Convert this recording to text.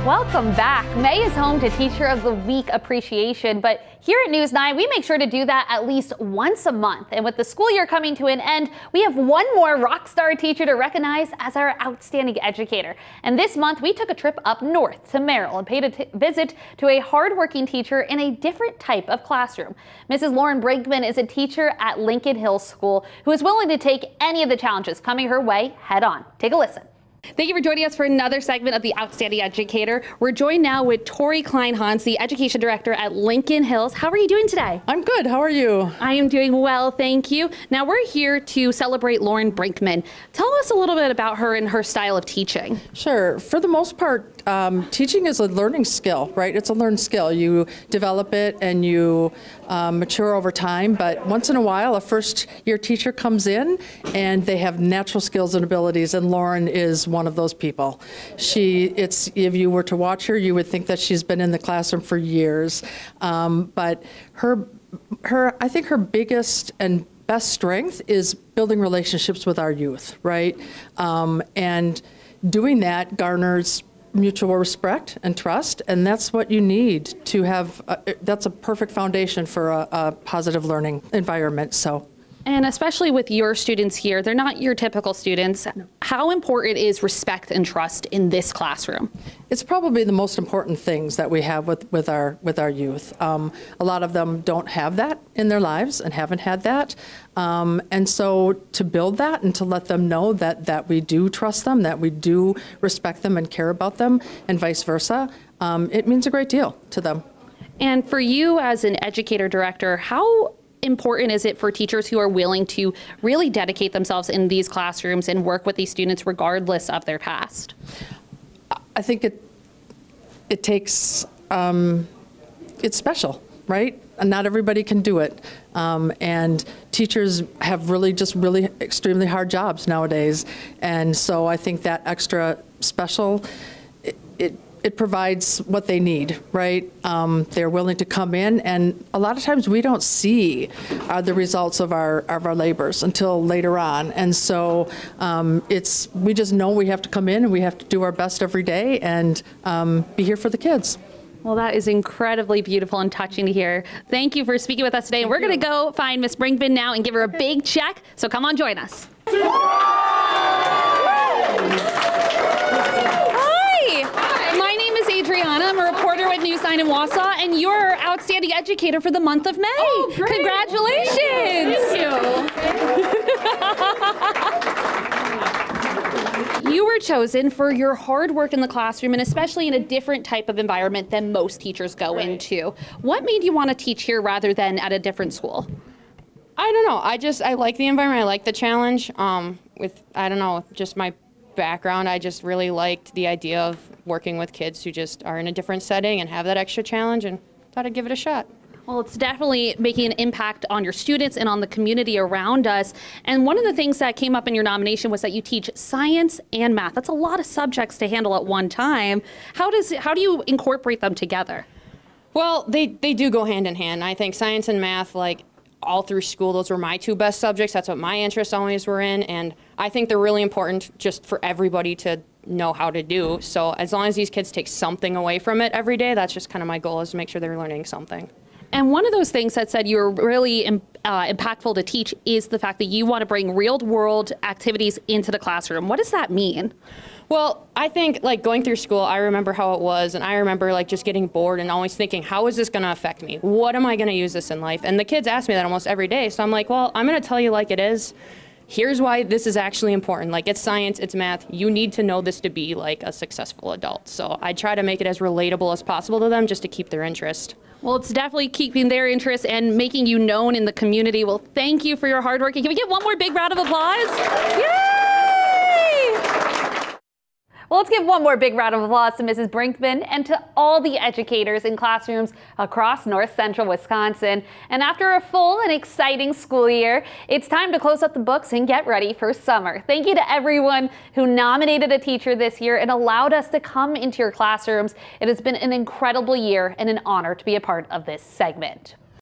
Welcome back. May is home to Teacher of the Week appreciation, but here at News 9, we make sure to do that at least once a month. And with the school year coming to an end, we have one more rock star teacher to recognize as our outstanding educator. And this month, we took a trip up north to Merrill and paid a visit to a hardworking teacher in a different type of classroom. Mrs. Lauren Brinkman is a teacher at Lincoln Hills School who is willing to take any of the challenges coming her way head on. Take a listen. Thank you for joining us for another segment of the Outstanding Educator. We're joined now with Tori Kleinhans, the Education Director at Lincoln Hills. How are you doing today? I'm good. How are you? I am doing well, thank you. Now we're here to celebrate Lauren Brinkman. Tell us a little bit about her and her style of teaching. Sure. For the most part, teaching is a learning skill, right? It's a learned skill. You develop it and you mature over time, but once in a while a first-year teacher comes in and they have natural skills and abilities, and Lauren is one of those people. If you were to watch her, you would think that she's been in the classroom for years, but I think her biggest and best strength is building relationships with our youth, right? And doing that garners mutual respect and trust, and that's what you need to have. That's a perfect foundation for a positive learning environment. And especially with your students here, they're not your typical students. No. How important is respect and trust in this classroom? It's probably the most important things that we have with our youth. A lot of them don't have that in their lives and haven't had that. And so to build that and to let them know that we do trust them, that we do respect them and care about them, and vice versa, it means a great deal to them. And for you as an educator director, how important is it for teachers who are willing to really dedicate themselves in these classrooms and work with these students regardless of their past? I think it takes, it's special, right? And not everybody can do it. And teachers have really extremely hard jobs nowadays. And so I think that extra special, it provides what they need, right? They're willing to come in, and a lot of times we don't see the results of our labors until later on. And so we just know we have to come in and we have to do our best every day and be here for the kids. Well, that is incredibly beautiful and touching to hear. Thank you for speaking with us today. And we're going to go find Miss Brinkman now and give her a big check. So come on, join us. I'm a reporter with News 9 in Wausau, and you're our outstanding educator for the month of May. Oh, great. Congratulations. Thank you. You were chosen for your hard work in the classroom, and especially in a different type of environment than most teachers go into. What made you want to teach here rather than at a different school? I don't know. I like the environment. I like the challenge. Just my background, I just really liked the idea of working with kids who just are in a different setting and have that extra challenge, and thought I'd give it a shot. Well, it's definitely making an impact on your students and on the community around us. And one of the things that came up in your nomination was that you teach science and math. That's a lot of subjects to handle at one time. How do you incorporate them together? Well, they do go hand in hand. I think science and math, like all through school, those were my two best subjects. That's what my interests always were in, and I think they're really important just for everybody to know how to do. So as long as these kids take something away from it every day, that's just kind of my goal, is to make sure they're learning something. And one of those things that said you were really impactful to teach is the fact that you want to bring real-world activities into the classroom. What does that mean? Well, I think like going through school, I remember how it was, and I remember like just getting bored and always thinking, how is this going to affect me? What am I going to use this in life? And the kids ask me that almost every day. So I'm like, well, I'm going to tell you like it is. Here's why this is actually important. Like, it's science, it's math. You need to know this to be like a successful adult. So I try to make it as relatable as possible to them just to keep their interest. Well, it's definitely keeping their interest and making you known in the community. Well, thank you for your hard work. And can we get one more big round of applause? Yay! Well, let's give one more big round of applause to Mrs. Brinkman and to all the educators in classrooms across North Central Wisconsin. And after a full and exciting school year, it's time to close up the books and get ready for summer. Thank you to everyone who nominated a teacher this year and allowed us to come into your classrooms. It has been an incredible year and an honor to be a part of this segment.